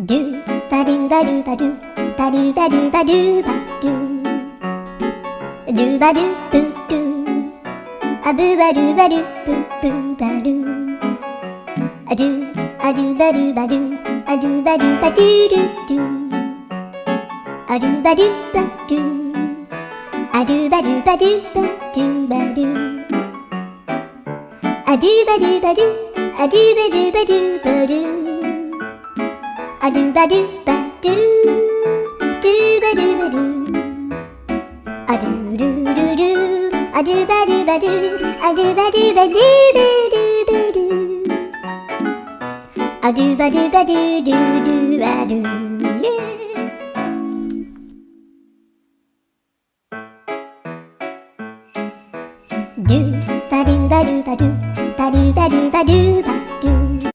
do ba do ba do ba do ba do ba do ba do ba do do ba do boo do a boo ba do ba do boo boo ba do a do ba do ba do a do ba do ba do do do a do ba do ba do a do ba do ba do ba do ba do a do ba do ba do a do ba do ba do ba do a do ba do ba do do ba do ba do a do do do do a do ba do ba do a do ba do ba do ba do ba do a do ba do ba do do do ba do